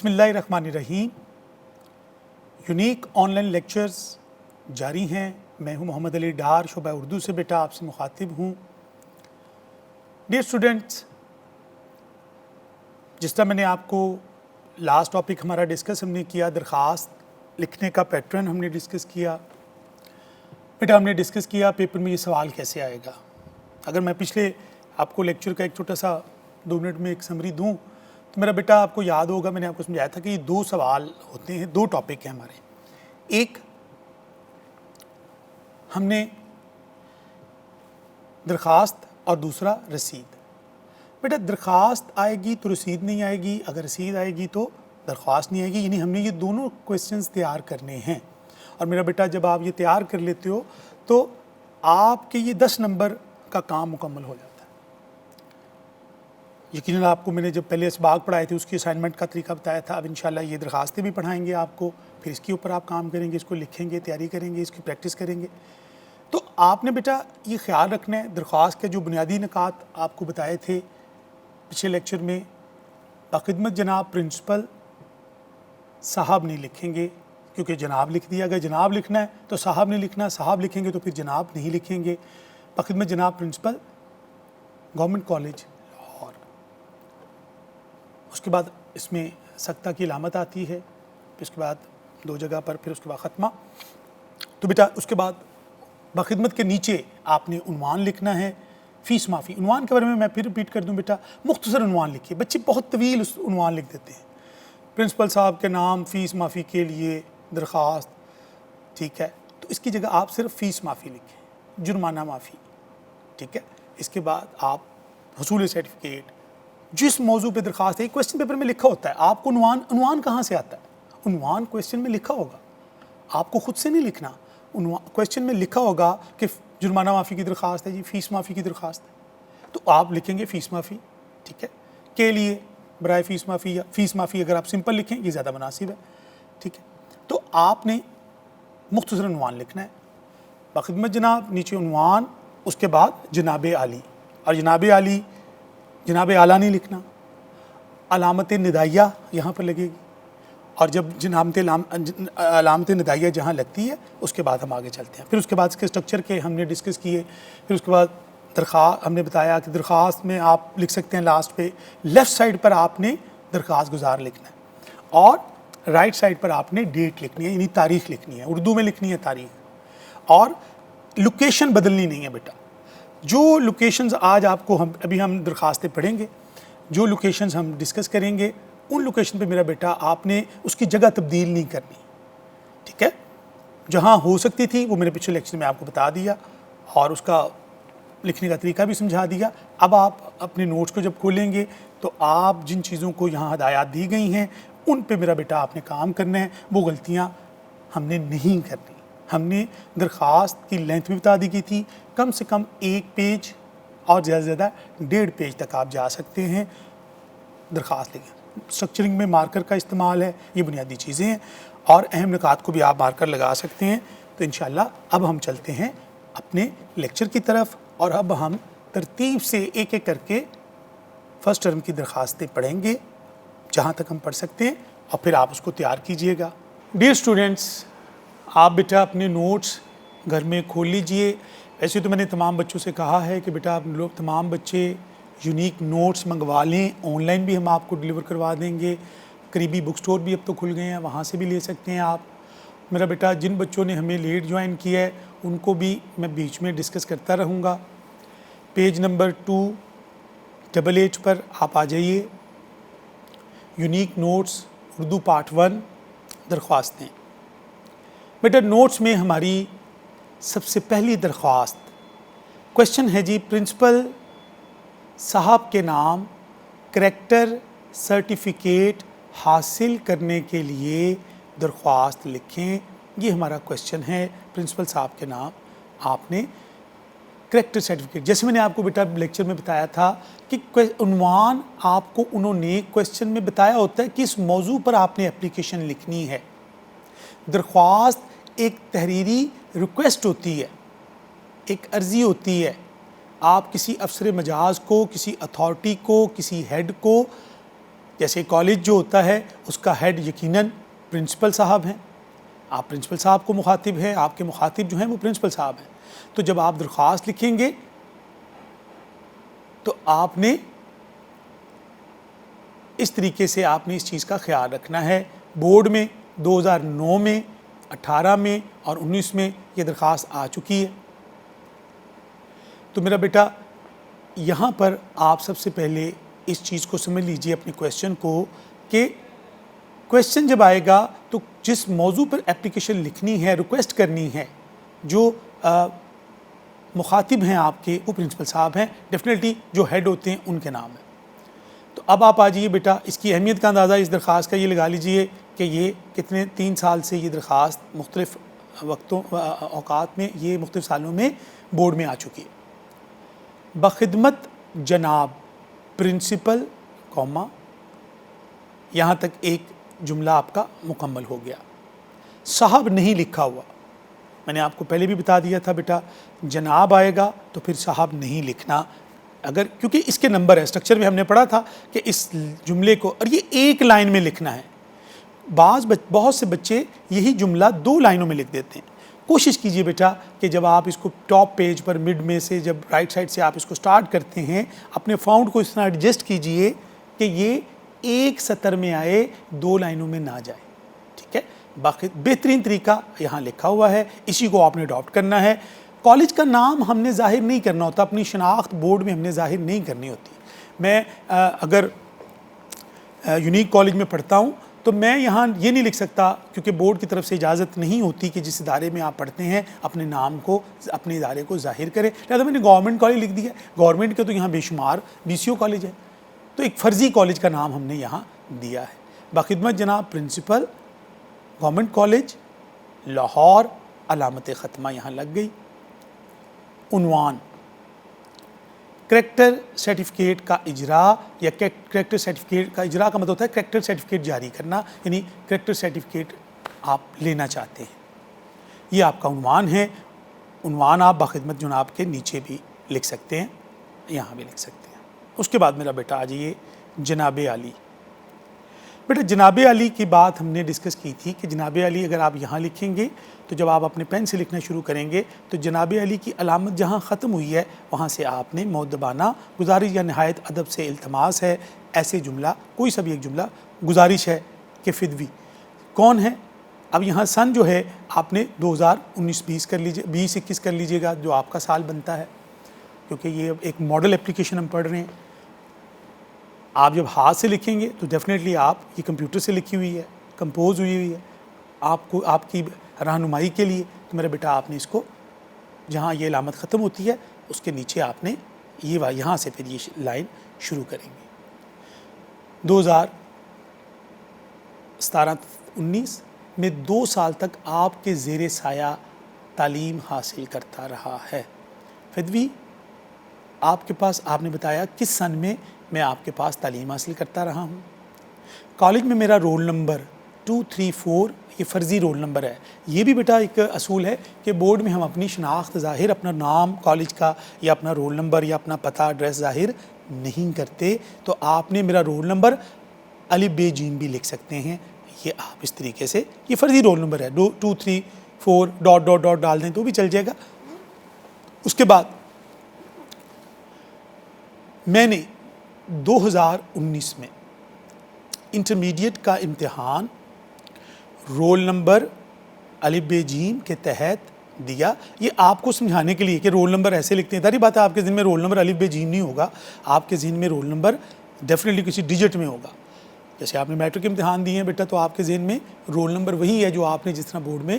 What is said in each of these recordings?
بسم اللہ الرحمن الرحیم۔ یونیک آن لائن لیکچرز جاری ہیں۔ میں ہوں محمد علی ڈار، شعبہ اردو سے بیٹا آپ سے مخاطب ہوں۔ ڈیئر اسٹوڈنٹس، جس طرح میں نے آپ کو لاسٹ ٹاپک ہمارا ڈسکس ہم نے کیا، درخواست لکھنے کا پیٹرن ہم نے ڈسکس کیا۔ بیٹا ہم نے ڈسکس کیا پیپر میں یہ سوال کیسے آئے گا۔ اگر میں پچھلے آپ کو لیکچر کا ایک چھوٹا سا 2 منٹ میں ایک سمری دوں تو میرا بیٹا آپ کو یاد ہوگا، میں نے آپ کو سمجھایا تھا کہ یہ 2 سوال ہوتے ہیں، 2 ٹاپک ہیں ہمارے۔ ایک ہم نے درخواست اور دوسرا رسید۔ بیٹا درخواست آئے گی تو رسید نہیں آئے گی، اگر رسید آئے گی تو درخواست نہیں آئے گی، یعنی ہم نے یہ دونوں کویسچنز تیار کرنے ہیں۔ اور میرا بیٹا جب آپ یہ تیار کر لیتے ہو تو آپ کے یہ 10 نمبر کا کام مکمل ہو جاتا ہے۔ یقیناً آپ کو میں نے جب پہلے اسباق پڑھائے تھے اس کی اسائنمنٹ کا طریقہ بتایا تھا، اب انشاءاللہ یہ درخواستیں بھی پڑھائیں گے آپ کو، پھر اس کے اوپر آپ کام کریں گے، اس کو لکھیں گے، تیاری کریں گے، اس کی پریکٹس کریں گے۔ تو آپ نے بیٹا یہ خیال رکھنا ہے، درخواست کے جو بنیادی نکات آپ کو بتائے تھے پچھلے لیکچر میں، بخدمت جناب پرنسپل صاحب نہیں لکھیں گے، کیونکہ جناب لکھ دیا، اگر جناب لکھنا ہے تو صاحب نہیں لکھنا، صاحب لکھیں گے تو پھر جناب نہیں لکھیں گے۔ بخدمت جناب پرنسپل گورنمنٹ کالج لاہور۔ اس کے بعد اس میں سکتہ کی علامت آتی ہے، پھر اس کے بعد 2 جگہ پر، پھر اس کے بعد ختمہ۔ تو بیٹا اس کے بعد بخدمت کے نیچے آپ نے عنوان لکھنا ہے، فیس معافی۔ عنوان کے بارے میں پھر ریپیٹ کر دوں بیٹا، مختصر عنوان لکھیے، بچے بہت طویل اس عنوان لکھ دیتے ہیں۔ پرنسپل صاحب کے نام فیس معافی کے لیے درخواست، ٹھیک ہے، تو اس کی جگہ آپ صرف فیس معافی لکھیں، جرمانہ معافی، ٹھیک ہے۔ اس کے بعد آپ حصول سرٹیفکیٹ، جس موضوع پہ درخواست ہے، کویسچن پیپر میں لکھا ہوتا ہے، آپ کو عنوان کہاں سے آتا ہے؟ عنوان کویسچن میں لکھا ہوگا، آپ کو خود سے نہیں لکھنا، کویسچن میں لکھا ہوگا کہ جرمانہ معافی کی درخواست ہے جی، فیس معافی کی درخواست ہے، تو آپ لکھیں گے فیس معافی، ٹھیک ہے، کے لیے برائے فیس معافی، یا فیس معافی اگر آپ سمپل لکھیں یہ زیادہ مناسب ہے، ٹھیک ہے۔ تو آپ نے مختصر عنوان لکھنا ہے، بخدمت جناب، نیچے عنوان، اس کے بعد جناب عالی، اور جناب عالی جناب اعلیٰ نہیں لکھنا، علامت ندائیہ یہاں پر لگے گی، اور جب علامت ندائیہ جہاں لگتی ہے اس کے بعد ہم آگے چلتے ہیں۔ پھر اس کے بعد اس کے اسٹرکچر کے ہم نے ڈسکس کیے، پھر اس کے بعد درخواست ہم نے بتایا کہ درخواست میں آپ لکھ سکتے ہیں لاسٹ پہ، لیفٹ سائڈ پر آپ نے درخواست گزار لکھنا ہے، اور رائٹ سائڈ پر آپ نے ڈیٹ لکھنی ہے، یعنی تاریخ لکھنی ہے، اردو میں لکھنی ہے تاریخ، اور لوکیشن بدلنی نہیں ہے بیٹا۔ جو لوکیشنز آج آپ کو ابھی ہم درخواستیں پڑھیں گے، جو لوکیشنز ہم ڈسکس کریں گے، ان لوکیشن پہ میرا بیٹا آپ نے اس کی جگہ تبدیل نہیں کرنی، ٹھیک ہے۔ جہاں ہو سکتی تھی وہ میں نے پچھلے لیکچر میں آپ کو بتا دیا، اور اس کا لکھنے کا طریقہ بھی سمجھا دیا۔ اب آپ اپنے نوٹس کو جب کھولیں گے تو آپ جن چیزوں کو یہاں ہدایات دی گئی ہیں ان پہ میرا بیٹا آپ نے کام کرنا ہے، وہ غلطیاں ہم نے نہیں کرنی۔ ہم نے درخواست کی لینتھ بھی بتا دی گئی تھی، کم سے کم 1 پیج اور زیادہ سے زیادہ 1.5 پیج تک آپ جا سکتے ہیں درخواست لکھیں۔ اسٹرکچرنگ میں مارکر کا استعمال ہے، یہ بنیادی چیزیں ہیں، اور اہم نکات کو بھی آپ مارکر لگا سکتے ہیں۔ تو انشاءاللہ اب ہم چلتے ہیں اپنے لیکچر کی طرف، اور اب ہم ترتیب سے ایک ایک کر کے فرسٹ ٹرم کی درخواستیں پڑھیں گے جہاں تک ہم پڑھ سکتے ہیں، اور پھر آپ اس کو تیار کیجئے گا۔ ڈیئر اسٹوڈنٹس، آپ بیٹا اپنے نوٹس گھر میں کھول لیجئے۔ ایسے تو میں نے تمام بچوں سے کہا ہے کہ بیٹا آپ لوگ تمام بچے یونیک نوٹس منگوا لیں، آن لائن بھی ہم آپ کو ڈیلیور کروا دیں گے، قریبی بک سٹور بھی اب تو کھل گئے ہیں، وہاں سے بھی لے سکتے ہیں آپ۔ میرا بیٹا جن بچوں نے ہمیں لیٹ جوائن کیا ہے ان کو بھی میں بیچ میں ڈسکس کرتا رہوں گا۔ پیج نمبر 288 پر آپ آ جائیے، یونیک نوٹس اردو پارٹ 1 درخواستیں۔ بیٹا نوٹس میں ہماری سب سے پہلی درخواست کویسچن ہے جی، پرنسپل صاحب کے نام کریکٹر سرٹیفکیٹ حاصل کرنے کے لیے درخواست لکھیں۔ یہ ہمارا کویسچن ہے، پرنسپل صاحب کے نام آپ نے کریکٹر سرٹیفکیٹ، جیسے میں نے آپ کو بیٹا لیکچر میں بتایا تھا کہ عنوان آپ کو انہوں نے کویسچن میں بتایا ہوتا ہے کہ اس موضوع پر آپ نے اپلیکیشن لکھنی ہے۔ درخواست ایک تحریری ریکویسٹ ہوتی ہے، ایک عرضی ہوتی ہے، آپ کسی افسر مجاز کو، کسی اتھارٹی کو، کسی ہیڈ کو جیسے کالج جو ہوتا ہے اس کا ہیڈ یقیناً پرنسپل صاحب ہیں، آپ پرنسپل صاحب کو مخاطب ہیں، آپ کے مخاطب جو ہیں وہ پرنسپل صاحب ہیں. تو جب آپ درخواست لکھیں گے تو آپ نے اس طریقے سے آپ نے اس چیز کا خیال رکھنا ہے. بورڈ میں 2009 میں 18 میں اور 19 میں یہ درخواست آ چکی ہے. تو میرا بیٹا یہاں پر آپ سب سے پہلے اس چیز کو سمجھ لیجئے اپنے کویشچن کو کہ کویشچن جب آئے گا تو جس موضوع پر اپلیکیشن لکھنی ہے، ریکویسٹ کرنی ہے، جو مخاطب ہیں آپ کے وہ پرنسپل صاحب ہیں، ڈیفینیٹلی جو ہیڈ ہوتے ہیں ان کے نام ہے. تو اب آپ آ جائیے بیٹا، اس کی اہمیت کا اندازہ اس درخواست کا یہ لگا لیجئے کہ یہ کتنے 3 سال سے یہ درخواست مختلف اوقات میں یہ مختلف سالوں میں بورڈ میں آ چکی ہے. بخدمت جناب پرنسپل کوما، یہاں تک ایک جملہ آپ کا مکمل ہو گیا. صاحب نہیں لکھا ہوا، میں نے آپ کو پہلے بھی بتا دیا تھا بیٹا، جناب آئے گا تو پھر صاحب نہیں لکھنا، اگر کیونکہ اس کے نمبر ہے. سٹرکچر میں ہم نے پڑھا تھا کہ اس جملے کو، اور یہ ایک لائن میں لکھنا ہے. بہت سے بچے یہی جملہ 2 لائنوں میں لکھ دیتے ہیں. کوشش کیجئے بیٹا کہ جب آپ اس کو ٹاپ پیج پر مڈ میں سے جب رائٹ سائڈ سے آپ اس کو سٹارٹ کرتے ہیں، اپنے فاؤنٹ کو اس طرح ایڈجسٹ کیجئے کہ یہ ایک سطر میں آئے، 2 لائنوں میں نہ جائے. ٹھیک ہے، باقی بہترین طریقہ یہاں لکھا ہوا ہے، اسی کو آپ نے اڈاپٹ کرنا ہے. کالج کا نام ہم نے ظاہر نہیں کرنا ہوتا، اپنی شناخت بورڈ میں ہم نے ظاہر نہیں کرنی ہوتی. میں اگر یونیک کالج میں پڑھتا ہوں تو میں یہاں یہ نہیں لکھ سکتا، کیونکہ بورڈ کی طرف سے اجازت نہیں ہوتی کہ جس ادارے میں آپ پڑھتے ہیں اپنے نام کو، اپنے ادارے کو ظاہر کریں. لہٰذا میں نے گورنمنٹ کالج لکھ دیا. گورنمنٹ کے تو یہاں بے شمار BCO کالج ہے، تو ایک فرضی کالج کا نام ہم نے یہاں دیا ہے. بخدمت جناب پرنسپل گورنمنٹ کالج لاہور، علامت ختمہ یہاں لگ گئی. عنوان کریکٹر سرٹیفکیٹ کا اجرا، یا کریکٹر سرٹیفکیٹ کا اجرا کا مطلب ہوتا ہے کریکٹر سرٹیفکیٹ جاری کرنا، یعنی کریکٹر سرٹیفکیٹ آپ لینا چاہتے ہیں. یہ آپ کا عنوان ہے. عنوان آپ بخدمت جناب کے نیچے بھی لکھ سکتے ہیں، یہاں بھی لکھ سکتے ہیں. اس کے بعد میرا بیٹا آ جائیے جناب عالی. بیٹا جناب عالی کی بات ہم نے ڈسکس کی تھی کہ جناب عالی اگر آپ یہاں لکھیں گے تو جب آپ اپنے پین سے لکھنا شروع کریں گے تو جناب عالی کی علامت جہاں ختم ہوئی ہے وہاں سے آپ نے مؤدبانہ گزارش یا نہایت ادب سے التماس ہے، ایسے جملہ کوئی سا بھی ایک جملہ گزارش ہے کہ فدوی کون ہے. اب یہاں سن جو ہے آپ نے 2019-20 کر لیجیے، 20-21 کر لیجیے گا جو آپ کا سال بنتا ہے، کیونکہ یہ ایک ماڈل اپلیکیشن ہم پڑھ رہے ہیں. آپ جب ہاتھ سے لکھیں گے تو ڈیفینیٹلی آپ یہ کمپیوٹر سے لکھی ہوئی ہے، کمپوز ہوئی ہے آپ کو، آپ کی رہنمائی کے لیے. تو میرا بیٹا آپ نے اس کو جہاں یہ علامت ختم ہوتی ہے اس کے نیچے آپ نے یہ یہاں سے پھر یہ لائن شروع کریں گے. 2017-19 میں 2 سال تک آپ کے زیر سایہ تعلیم حاصل کرتا رہا ہے. فدوی آپ کے پاس، آپ نے بتایا کس سن میں آپ کے پاس تعلیم حاصل کرتا رہا ہوں. کالج میں میرا رول نمبر 234 یہ فرضی رول نمبر ہے. یہ بھی بیٹا ایک اصول ہے کہ بورڈ میں ہم اپنی شناخت ظاہر، اپنا نام کالج کا یا اپنا رول نمبر یا اپنا پتہ ایڈریس ظاہر نہیں کرتے. تو آپ نے میرا رول نمبر الف ب ج بھی لکھ سکتے ہیں. یہ آپ اس طریقے سے، یہ فرضی رول نمبر ہے، 234 ڈاٹ ڈاٹ ڈاٹ ڈال دیں تو بھی چل جائے گا. اس کے بعد میں نے 2019 میں انٹرمیڈیٹ کا امتحان رول نمبر الف ب ج کے تحت دیا. یہ آپ کو سمجھانے کے لیے کہ رول نمبر ایسے لکھتے ہیں. ظاہر بات ہے آپ کے ذہن میں رول نمبر الف ب ج نہیں ہوگا، آپ کے ذہن میں رول نمبر ڈیفینیٹلی کسی ڈیجٹ میں ہوگا. جیسے آپ نے میٹرک امتحان دیے ہیں بیٹا تو آپ کے ذہن میں رول نمبر وہی ہے جو آپ نے جس طرح بورڈ میں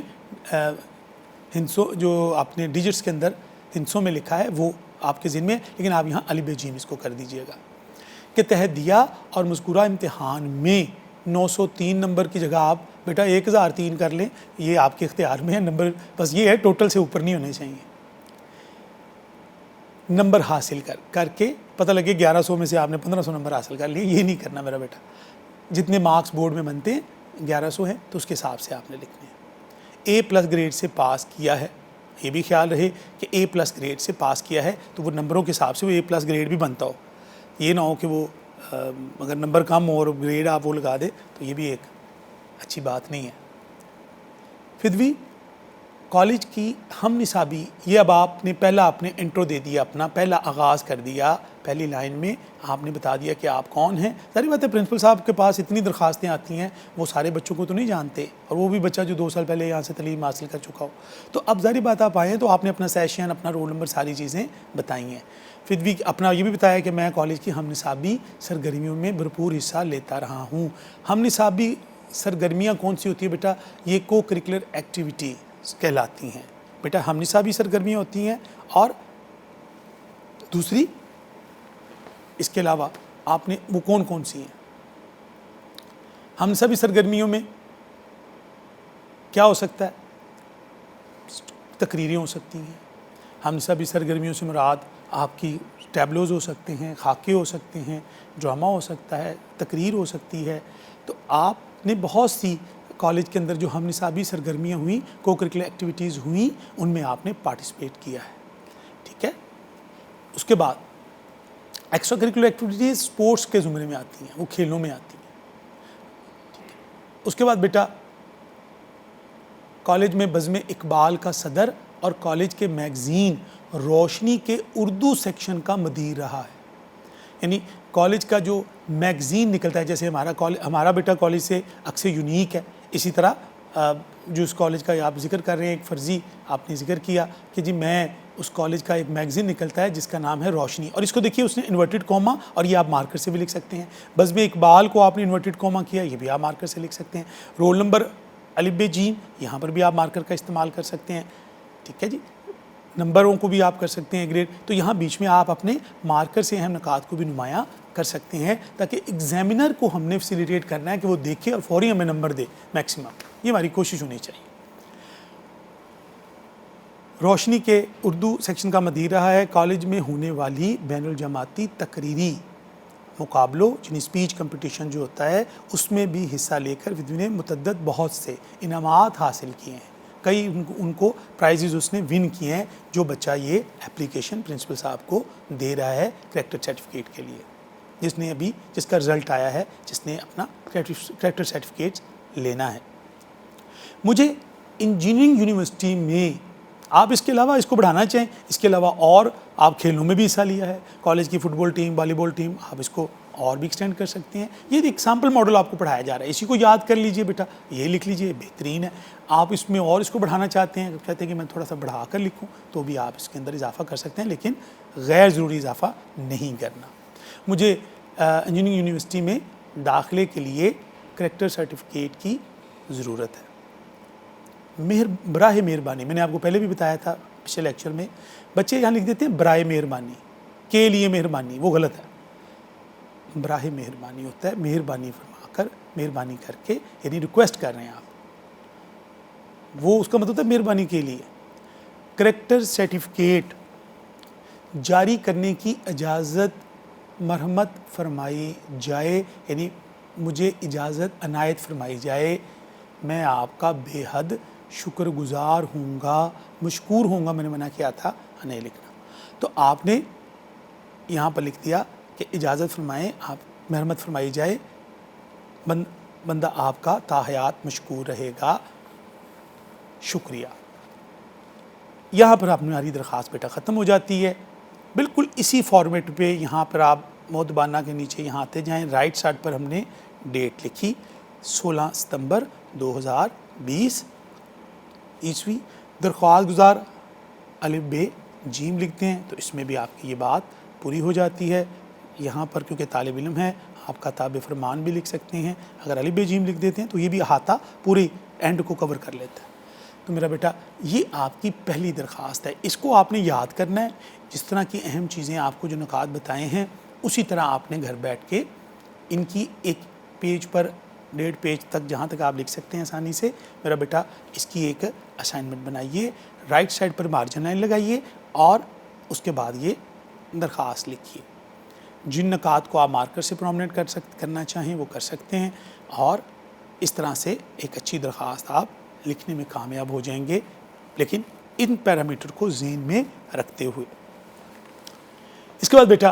ہندسوں جو آپ نے ڈیجٹس کے اندر ہندسوں میں لکھا ہے وہ آپ کے ذہن میں، لیکن آپ یہاں الف ب ج اس کو کر دیجئے گا کے تحت دیا. اور مذکورہ امتحان میں 903 نمبر کی جگہ آپ بیٹا 1003 کر لیں، یہ آپ کے اختیار میں ہے. نمبر بس یہ ہے ٹوٹل سے اوپر نہیں ہونے چاہیے. نمبر حاصل کر کے پتہ لگے 1100 میں سے آپ نے 1500 نمبر حاصل کر لیے، یہ نہیں کرنا میرا بیٹا. جتنے مارکس بورڈ میں بنتے ہیں 1100 ہیں تو اس کے حساب سے آپ نے لکھنے ہیں. A+ گریڈ سے پاس کیا ہے، یہ بھی خیال رہے کہ A+ گریڈ سے پاس کیا ہے تو وہ نمبروں کے حساب سے وہ A+ گریڈ بھی بنتا ہو. یہ نہ ہو کہ وہ اگر نمبر کم ہو اور گریڈ آپ وہ لگا دیں تو یہ بھی ایک اچھی بات نہیں ہے۔ فدوی کالج کی ہم نصابی، یہ اب آپ نے پہلا اپنے انٹرو دے دیا، اپنا پہلا آغاز کر دیا، پہلی لائن میں آپ نے بتا دیا کہ آپ کون ہیں۔ ظاہر بات ہے پرنسپل صاحب کے پاس اتنی درخواستیں آتی ہیں، وہ سارے بچوں کو تو نہیں جانتے، اور وہ بھی بچہ جو 2 سال پہلے یہاں سے تعلیم حاصل کر چکا ہو۔ تو اب ظاہر بات آپ آئے ہیں تو آپ نے اپنا سیشن، اپنا رول نمبر، ساری چیزیں بتائی ہیں۔ فدوی اپنا یہ بھی بتایا کہ میں کالج کی ہم نصابی سرگرمیوں میں بھرپور حصہ لیتا رہا ہوں۔ ہم نصابی سرگرمیاں کون سی ہوتی ہیں بیٹا؟ یہ کو کریکولر ایکٹیویٹی کہلاتی ہیں بیٹا، ہم نصابی سرگرمیاں ہوتی ہیں، اور دوسری اس کے علاوہ آپ نے وہ کون سی ہیں؟ ہم نصابی سرگرمیوں میں کیا ہو سکتا ہے؟ تقریریں ہو سکتی ہیں۔ ہم نصابی سرگرمیوں سے مراد آپ کی ٹیبلوز ہو سکتے ہیں، خاکے ہو سکتے ہیں، ڈرامہ ہو سکتا ہے، تقریر ہو سکتی ہے۔ تو آپ نے بہت سی کالج کے اندر جو ہم نصابی سرگرمیاں ہوئیں، کو کریکولر ایکٹیویٹیز ہوئیں، ان میں آپ نے پارٹیسپیٹ کیا ہے، ٹھیک ہے۔ اس کے بعد ایکسٹرا کریکولر ایکٹیویٹیز اسپورٹس کے زمرے میں آتی ہیں، وہ کھیلوں میں آتی ہیں، ٹھیک ہے۔ اس کے بعد بیٹا کالج میں بزم اقبال کا صدر اور کالج کے میگزین روشنی کے اردو سیکشن کا مدیر رہا ہے۔ یعنی کالج کا جو میگزین نکلتا ہے، جیسے ہمارا بیٹا کالج سے اکثر یونیک ہے، اسی طرح جو اس کالج کا آپ ذکر کر رہے ہیں، ایک فرضی آپ نے ذکر کیا کہ جی میں اس کالج کا ایک میگزین نکلتا ہے جس کا نام ہے روشنی، اور اس کو دیکھیے اس نے انورٹڈ کوما، اور یہ آپ مارکر سے بھی لکھ سکتے ہیں۔ بزم اقبال کو آپ نے انورٹڈ کوما کیا، یہ بھی آپ مارکر سے لکھ سکتے ہیں۔ رول نمبر الف ب ج، یہاں پر بھی آپ مارکر کا استعمال کر سکتے ہیں، ٹھیک ہے جی۔ نمبروں کو بھی آپ کر سکتے ہیں گریڈ، تو یہاں بیچ میں آپ اپنے مارکر سے اہم نکات کو بھی نمایاں کر سکتے ہیں، تاکہ ایگزامینر کو ہم نے فیسیلیٹیٹ کرنا ہے کہ وہ دیکھے اور فوری ہمیں نمبر دے میکسیمم، یہ ہماری کوشش ہونی چاہیے۔ روشنی کے اردو سیکشن کا مدیر رہا ہے۔ کالج میں ہونے والی بین الجماعتی تقریری مقابلوں، یعنی اسپیچ کمپٹیشن جو ہوتا ہے، اس میں بھی حصہ لے کر ودو نے متعدد بہت سے انعامات حاصل کیے ہیں، کئی ان کو پرائزز اس نے ون کیے ہیں، جو بچہ یہ اپلیکیشن پرنسپل صاحب کو دے رہا ہے کریکٹر سرٹیفکیٹ کے لیے، جس کا رزلٹ آیا ہے، جس نے اپنا کریکٹر سرٹیفکیٹ لینا ہے۔ مجھے انجینئرنگ یونیورسٹی میں آپ اس کے علاوہ اس کو بڑھانا چاہیں، اس کے علاوہ اور آپ کھیلوں میں بھی حصہ لیا ہے، کالج کی فٹ بال ٹیم، والی بال ٹیم، آپ اس کو اور بھی ایکسٹینڈ کر سکتے ہیں۔ یہ ایک سیمپل ماڈل آپ کو پڑھایا جا رہا ہے، اسی کو یاد کر لیجئے بیٹا، یہ لکھ لیجئے، بہترین ہے۔ آپ اس میں اور اس کو بڑھانا چاہتے ہیں، کہتے ہیں کہ میں تھوڑا سا بڑھا کر لکھوں، تو بھی آپ اس کے اندر اضافہ کر سکتے ہیں، لیکن غیر ضروری اضافہ نہیں کرنا۔ مجھے انجینئرنگ یونیورسٹی میں داخلے کے لیے کریکٹر سرٹیفکیٹ کی ضرورت ہے۔ براہ مہربانی، میں نے آپ کو پہلے بھی بتایا تھا پچھلے لیکچر میں، بچے یہاں لکھ دیتے ہیں برائے مہربانی، کے لیے مہربانی، وہ غلط ہے۔ براہ مہربانی ہوتا ہے مہربانی فرما کر، مہربانی کر کے، یعنی ریکویسٹ کر رہے ہیں آپ، وہ اس کا مطلب ہوتا ہے مہربانی کے لیے۔ کریکٹر سرٹیفکیٹ جاری کرنے کی اجازت مرحمت فرمائی جائے، یعنی مجھے اجازت عنایت فرمائی جائے، میں آپ کا بے حد شکر گزار ہوں گا، مشکور ہوں گا، میں نے منع کیا تھا نہیں لکھنا، تو آپ نے یہاں پر لکھ دیا کہ اجازت فرمائیں، آپ مرحمت فرمائی جائے، بندہ آپ کا تا حیات مشکور رہے گا، شکریہ۔ یہاں پر ہماری درخواست بیٹا ختم ہو جاتی ہے۔ بالکل اسی فارمیٹ پہ یہاں پر آپ مودبانہ کے نیچے یہاں آتے جائیں، رائٹ سائڈ پر ہم نے ڈیٹ لکھی 16 ستمبر 2020 عیسوی۔ درخواست گزار الف ب جیم لکھتے ہیں تو اس میں بھی آپ کی یہ بات پوری ہو جاتی ہے۔ یہاں پر کیونکہ طالب علم ہے، آپ کا تابع فرمان بھی لکھ سکتے ہیں، اگر الف ب جیم لکھ دیتے ہیں تو یہ بھی احاطہ پوری اینڈ کو کور کر لیتا ہے۔ تو میرا بیٹا یہ آپ کی پہلی درخواست ہے، اس کو آپ نے یاد کرنا ہے۔ جس طرح کی اہم چیزیں آپ کو جو نکات بتائے ہیں، اسی طرح آپ نے گھر بیٹھ کے ان کی ایک پیج پر 1.5 پیج تک جہاں تک آپ لکھ سکتے ہیں آسانی سے، میرا بیٹا اس کی ایک اسائنمنٹ بنائیے، رائٹ سائڈ پر مارجن لائن لگائیے اور اس کے بعد یہ درخواست لکھیے۔ جن نکات کو آپ مارکر سے پرومنٹ کرنا چاہیں وہ کر سکتے ہیں، اور اس طرح سے ایک اچھی درخواست آپ لکھنے میں کامیاب ہو جائیں گے، لیکن ان پیرامیٹر کو ذہن میں رکھتے ہوئے۔ اس کے بعد بیٹا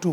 2,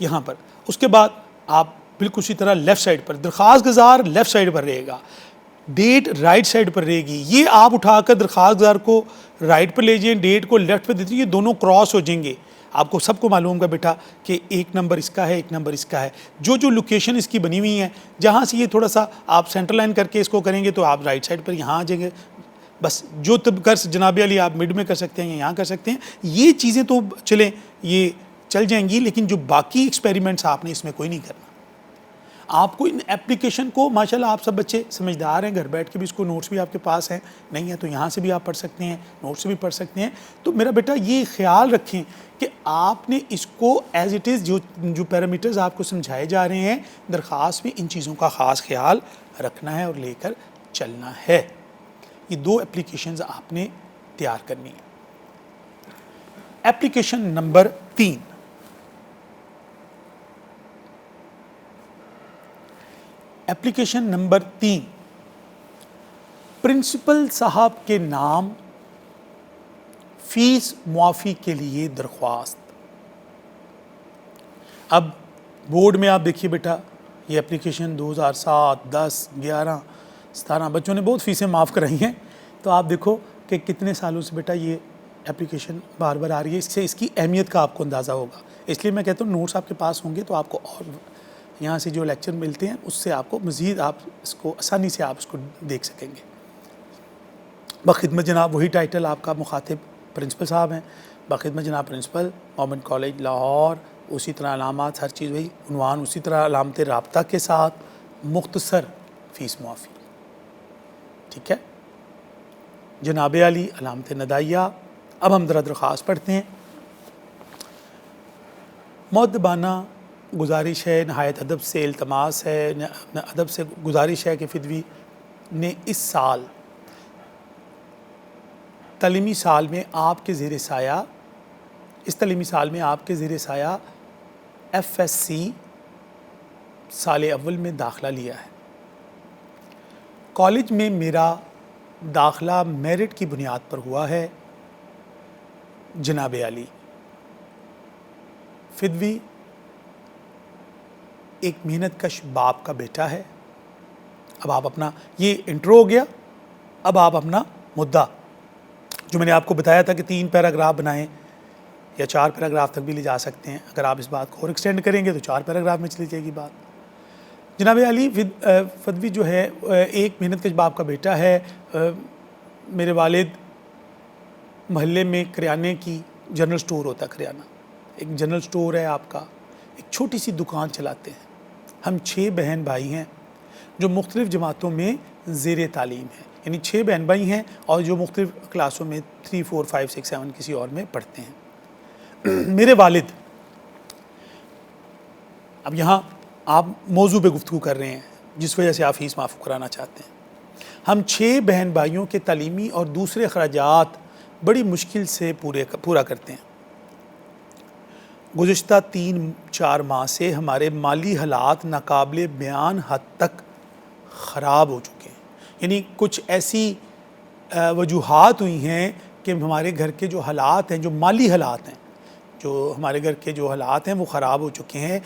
یہاں پر. اس کے بعد آپ بالکل اسی طرح لیفٹ سائڈ پر درخواست گزار لیفٹ سائڈ پر رہے گا, ڈیٹ رائٹ سائڈ پر رہے گی. یہ آپ اٹھا کر درخواست گزار کو رائٹ پر لے جائیں, ڈیٹ کو لیفٹ پہ دے دیجیے, یہ دونوں کراس ہو جائیں گے. آپ کو سب کو معلوم کا بیٹا کہ ایک نمبر اس کا ہے, ایک نمبر اس کا ہے. جو لوکیشن اس کی بنی ہوئی ہے, جہاں سے یہ تھوڑا سا آپ سینٹر لائن کر کے اس کو کریں گے تو آپ رائٹ سائڈ پر یہاں آ جائیں گے. بس جو تب کر جناب علی آپ مڈ میں کر سکتے ہیں یا یہاں کر سکتے ہیں. یہ چیزیں تو چلیں یہ چل جائیں گی, لیکن جو باقی ایکسپیریمنٹس آپ نے اس میں کوئی نہیں کرنا. آپ کو ان ایپلیکیشن کو ماشاءاللہ آپ سب بچے سمجھدار ہیں, گھر بیٹھ کے بھی اس کو نوٹس بھی آپ کے پاس ہیں, نہیں ہے تو یہاں سے بھی آپ پڑھ سکتے ہیں, نوٹس سے بھی پڑھ سکتے ہیں. تو میرا بیٹا یہ خیال رکھیں کہ آپ نے اس کو ایز اٹ از جو پیرامیٹرز آپ کو سمجھائے جا رہے ہیں درخواست میں ان چیزوں کا خاص خیال رکھنا ہے اور لے کر چلنا ہے. یہ 2 ایپلیکیشنز آپ نے تیار کرنی ہے. Application number 3, application number 3 principal صاحب کے نام فیس معافی کے لیے درخواست. اب بورڈ میں آپ دیکھیے بیٹا یہ ایپلیکیشن 2007, 10, 11, 17 بچوں نے بہت فیسیں معاف کرائی ہیں. تو آپ دیکھو کہ کتنے سالوں سے بیٹا یہ ایپلیکیشن بار بار آ رہی ہے. اس سے اس کی اہمیت کا آپ کو اندازہ ہوگا. اس لیے میں کہتا ہوں نوٹس آپ کے پاس ہوں گے تو آپ کو اور یہاں سے جو لیکچر ملتے ہیں اس سے آپ کو مزید آپ اس کو آسانی سے آپ اس کو دیکھ سکیں گے. بخدمت جناب وہی ٹائٹل آپ کا مخاطب پرنسپل صاحب ہیں, بخدمت جناب پرنسپل گورنمنٹ کالج لاہور, اسی طرح علامات ہر چیز وہی, عنوان اسی طرح علامت رابطہ کے ساتھ, مختصر فیس معافی. ٹھیک ہے جناب علی علامت ندائیہ. اب ہم ذرا درخواست پڑھتے ہیں. مؤدبانہ گزارش ہے, نہایت ادب سے التماس ہے, ادب سے گزارش ہے کہ فدوی نے اس سال تعلیمی سال میں آپ کے زیر سایہ FSC سال اول میں داخلہ لیا ہے. کالج میں میرا داخلہ میرٹ کی بنیاد پر ہوا ہے. جناب علی فدوی ایک محنت کش باپ کا بیٹا ہے. اب آپ اپنا یہ انٹرو ہو گیا, اب آپ اپنا مدعا جو میں نے آپ کو بتایا تھا کہ 3 پیراگراف بنائیں یا 4 پیراگراف تک بھی لے جا سکتے ہیں. اگر آپ اس بات کو اور ایکسٹینڈ کریں گے تو 4 پیراگراف میں چلی جائے گی بات. جناب علی فدوی جو ہے ایک محنت کش باپ کا بیٹا ہے. میرے والد محلے میں کریانے کی جنرل سٹور ہوتا ہے, کریانہ ایک جنرل سٹور ہے آپ کا, ایک چھوٹی سی دکان چلاتے ہیں. ہم 6 بہن بھائی ہیں جو مختلف جماعتوں میں زیر تعلیم ہیں, یعنی 6 بہن بھائی ہیں اور جو مختلف کلاسوں میں 3, 4, 5, 6, 7 کسی اور میں پڑھتے ہیں. میرے والد, اب یہاں آپ موضوع پہ گفتگو کر رہے ہیں جس وجہ سے آپ فیس معاف کرانا چاہتے ہیں. ہم 6 بہن بھائیوں کے تعلیمی اور دوسرے اخراجات بڑی مشکل سے پورا کرتے ہیں. گزشتہ 3-4 ماہ سے ہمارے مالی حالات ناقابل بیان حد تک خراب ہو چکے ہیں. یعنی کچھ ایسی وجوہات ہوئی ہیں کہ ہمارے گھر کے جو حالات ہیں, جو مالی حالات ہیں, جو ہمارے گھر کے جو حالات ہیں وہ خراب ہو چکے ہیں,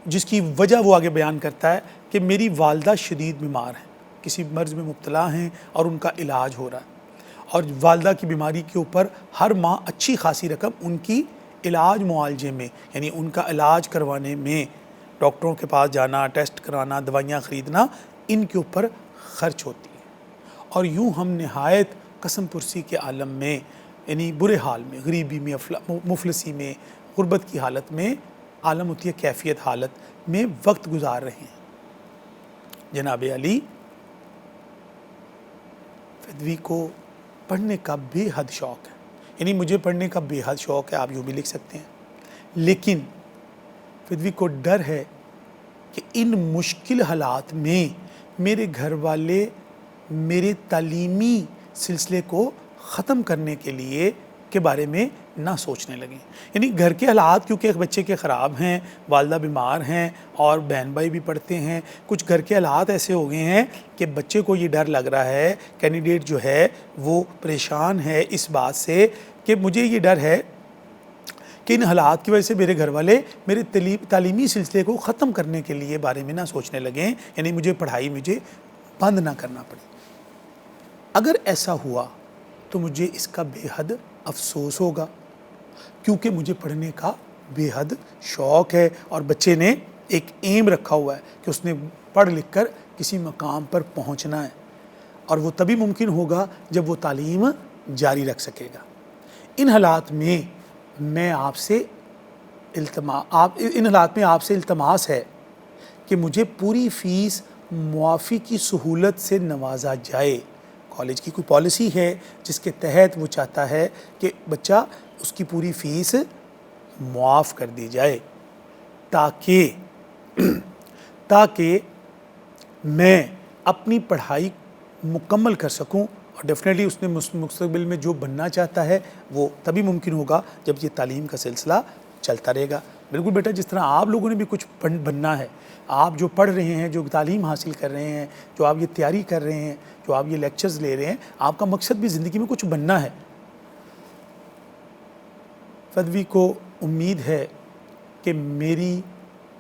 جس کی وجہ وہ آگے بیان کرتا ہے کہ میری والدہ شدید بیمار ہیں, کسی مرض میں مبتلا ہیں اور ان کا علاج ہو رہا ہے. اور والدہ کی بیماری کے اوپر ہر ماہ اچھی خاصی رقم ان کی علاج معالجے میں, یعنی ان کا علاج کروانے میں, ڈاکٹروں کے پاس جانا, ٹیسٹ کرانا, دوائیاں خریدنا, ان کے اوپر خرچ ہوتی ہے. اور یوں ہم نہایت قسم پرسی کے عالم میں, یعنی برے حال میں, غریبی میں, مفلسی میں, غربت کی حالت میں, عالم ہوتی ہے کیفیت حالت میں وقت گزار رہے ہیں. جناب علی فدوی کو پڑھنے کا بے حد شوق ہے, یعنی مجھے پڑھنے کا بے حد شوق ہے, آپ یوں بھی لکھ سکتے ہیں. لیکن فدوی کو ڈر ہے کہ ان مشکل حالات میں میرے گھر والے میرے تعلیمی سلسلے کو ختم کرنے کے بارے میں نہ سوچنے لگیں. یعنی گھر کے حالات کیونکہ ایک بچے کے خراب ہیں, والدہ بیمار ہیں اور بہن بھائی بھی پڑھتے ہیں, کچھ گھر کے حالات ایسے ہو گئے ہیں کہ بچے کو یہ ڈر لگ رہا ہے, کینڈیڈیٹ جو ہے وہ پریشان ہے اس بات سے کہ مجھے یہ ڈر ہے کہ ان حالات کی وجہ سے میرے گھر والے میرے تعلیمی سلسلے کو ختم کرنے کے لیے بارے میں نہ سوچنے لگیں، یعنی مجھے بند نہ کرنا پڑے۔ اگر ایسا ہوا تو مجھے اس کا بے حد افسوس ہوگا، کیونکہ مجھے پڑھنے کا بے حد شوق ہے، اور بچے نے ایک ایم رکھا ہوا ہے کہ اس نے پڑھ لکھ کر کسی مقام پر پہنچنا ہے، اور وہ تبھی ممکن ہوگا جب وہ تعلیم جاری رکھ سکے گا۔ ان حالات میں آپ سے التماس ہے کہ مجھے پوری فیس معافی کی سہولت سے نوازا جائے۔ کالج کی کوئی پالیسی ہے جس کے تحت وہ چاہتا ہے کہ بچہ اس کی پوری فیس معاف کر دی جائے، تاکہ میں اپنی پڑھائی مکمل کر سکوں، اور ڈیفینیٹلی اس نے مستقبل میں جو بننا چاہتا ہے وہ تبھی ممکن ہوگا جب یہ تعلیم کا سلسلہ چلتا رہے گا۔ بالکل بیٹا، جس طرح آپ لوگوں نے بھی کچھ بننا ہے، آپ جو پڑھ رہے ہیں، جو تعلیم حاصل کر رہے ہیں، جو آپ یہ تیاری کر رہے ہیں، جو آپ یہ لیکچرز لے رہے ہیں، آپ کا مقصد بھی زندگی میں کچھ بننا ہے۔ فدوی کو امید ہے کہ میری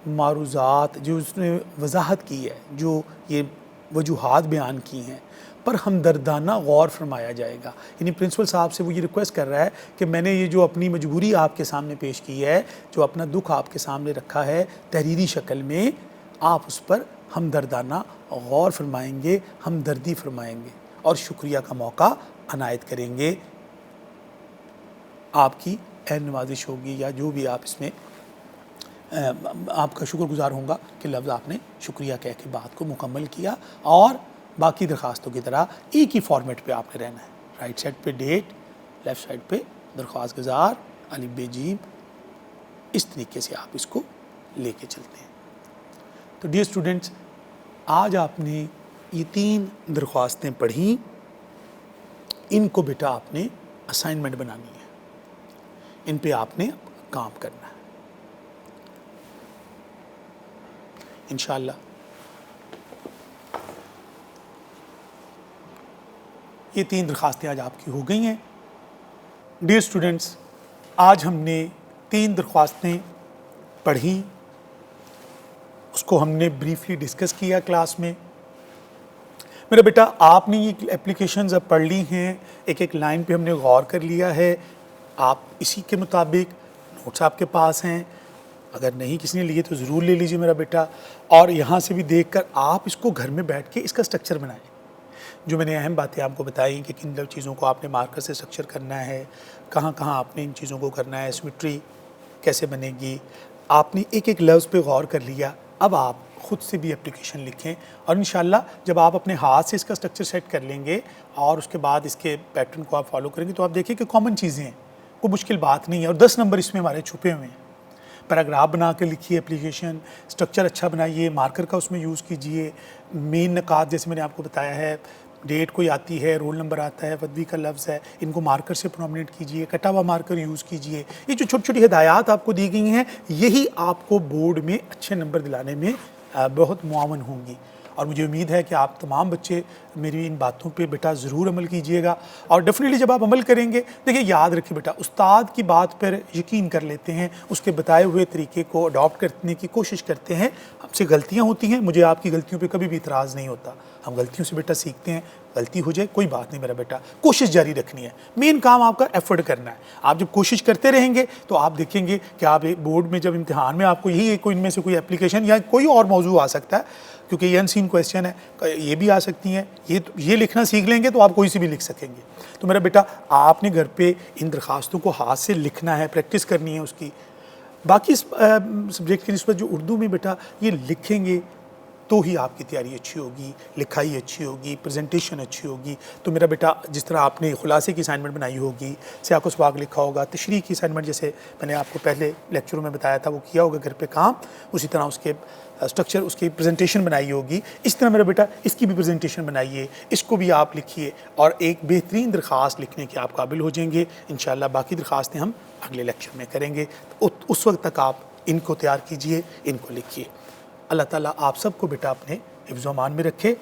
معروضات جو اس نے وضاحت کی ہے، جو یہ وجوہات بیان کی ہیں، پر ہمدردانہ غور فرمایا جائے گا۔ یعنی پرنسپل صاحب سے وہ یہ ریکویسٹ کر رہا ہے کہ میں نے یہ جو اپنی مجبوری آپ کے سامنے پیش کی ہے، جو اپنا دکھ آپ کے سامنے رکھا ہے تحریری شکل میں، آپ اس پر ہمدردانہ غور فرمائیں گے، ہمدردی فرمائیں گے، اور شکریہ کا موقع عنایت کریں گے۔ آپ کی اہم نوازش ہوگی، یا جو بھی آپ اس میں آپ کا شکر گزار ہوں گا کہ لفظ آپ نے شکریہ کہہ کے بات کو مکمل کیا، اور باقی درخواستوں کی طرح ایک ہی فارمیٹ پہ آپ نے رہنا ہے۔ رائٹ سائڈ پہ ڈیٹ، لیفٹ سائڈ پہ درخواست گزار، الف ب ج، اس طریقے سے آپ اس کو لے کے چلتے ہیں۔ تو ڈیئر اسٹوڈنٹس، آج آپ نے یہ 3 درخواستیں پڑھیں، ان کو بیٹا آپ نے اسائنمنٹ بنانی ہے، ان پہ آپ نے کام کرنا ہے انشاءاللہ۔ یہ 3 درخواستیں آج آپ کی ہو گئی ہیں۔ ڈیئر اسٹوڈنٹس، آج ہم نے 3 درخواستیں پڑھیں، اس کو ہم نے بریفلی ڈسکس کیا کلاس میں۔ میرا بیٹا، آپ نے یہ اپلیکیشنز اب پڑھ لی ہیں، ایک ایک لائن پہ ہم نے غور کر لیا ہے۔ آپ اسی کے مطابق نوٹس آپ کے پاس ہیں، اگر نہیں کسی نے لیے تو ضرور لے لیجیے میرا بیٹا، اور یہاں سے بھی دیکھ کر آپ اس کو گھر میں بیٹھ کے اس کا سٹرکچر بنائیں۔ جو میں نے اہم باتیں آپ کو بتائیں کہ کن چیزوں کو آپ نے مارکر سے سٹرکچر کرنا ہے، کہاں کہاں آپ نے ان چیزوں کو کرنا ہے، سیمیٹری کیسے بنے گی، آپ نے ایک ایک لفظ پہ غور کر لیا۔ اب آپ خود سے بھی اپلیکیشن لکھیں، اور انشاءاللہ جب آپ اپنے ہاتھ سے اس کا سٹرکچر سیٹ کر لیں گے اور اس کے بعد اس کے پیٹرن کو آپ فالو کریں گے تو آپ دیکھیں کہ کامن چیزیں ہیں، کوئی مشکل بات نہیں ہے، اور 10 نمبر اس میں ہمارے چھپے ہوئے ہیں۔ پیراگراف بنا کے لکھیے اپلیکیشن، سٹرکچر اچھا بنائیے، مارکر کا اس میں یوز کیجئے، مین نکات جیسے میں نے آپ کو بتایا ہے، ڈیٹ کوئی آتی ہے، رول نمبر آتا ہے، فدوی کا لفظ ہے، ان کو مارکر سے پرومنیٹ کیجئے، کٹا ہوا مارکر یوز کیجئے۔ یہ جو چھوٹی چھوٹی ہدایات آپ کو دی گئی ہیں، یہی آپ کو بورڈ میں اچھے نمبر دلانے میں بہت معاون ہوں گی، اور مجھے امید ہے کہ آپ تمام بچے میری ان باتوں پہ بیٹا ضرور عمل کیجئے گا، اور ڈیفینیٹلی جب آپ عمل کریں گے، دیکھیں یاد رکھیں بیٹا، استاد کی بات پر یقین کر لیتے ہیں، اس کے بتائے ہوئے طریقے کو اڈاپٹ کرنے کی کوشش کرتے ہیں، ہم سے غلطیاں ہوتی ہیں، مجھے آپ کی غلطیوں پہ کبھی بھی اعتراض نہیں ہوتا، ہم غلطیوں سے بیٹا سیکھتے ہیں، غلطی ہو جائے کوئی بات نہیں میرا بیٹا، کوشش جاری رکھنی ہے، مین کام آپ کا ایفرٹ کرنا ہے۔ آپ جب کوشش کرتے رہیں گے تو آپ دیکھیں گے کہ آپ بورڈ میں جب امتحان میں آپ کو یہی کوئی ان میں سے کوئی اپلیکیشن یا کوئی اور موضوع آ سکتا ہے، کیونکہ یہ انسین کویسچن ہے، یہ بھی آ سکتی ہیں، یہ لکھنا سیکھ لیں گے تو آپ کوئی سی بھی لکھ سکیں گے۔ تو میرا بیٹا، آپ نے گھر پہ ان درخواستوں کو ہاتھ سے لکھنا ہے، پریکٹس کرنی ہے اس کی۔ باقی سبجیکٹ کی نسبت جو اردو میں بیٹا یہ لکھیں گے تو ہی آپ کی تیاری اچھی ہوگی، لکھائی اچھی ہوگی، پریزنٹیشن اچھی ہوگی۔ تو میرا بیٹا، جس طرح آپ نے خلاصے کی اسائنمنٹ بنائی ہوگی، سیاق و سباق لکھا ہوگا، تشریح کی اسائنمنٹ جیسے میں نے آپ کو پہلے لیکچروں میں بتایا تھا وہ کیا ہوگا گھر پہ کام، اسی طرح اس کے سٹرکچر، اس کی پریزنٹیشن بنائی ہوگی۔ اس طرح میرا بیٹا اس کی بھی پریزنٹیشن بنائیے، اس کو بھی آپ لکھیے، اور ایک بہترین درخواست لکھنے کے آپ قابل ہو جائیں گے انشاءاللہ۔ باقی درخواستیں ہم اگلے لیکچر میں کریں گے، اس وقت تک آپ ان کو تیار کیجئے، ان کو لکھیے۔ اللہ تعالیٰ آپ سب کو بیٹا اپنے حفظ و امان میں رکھے۔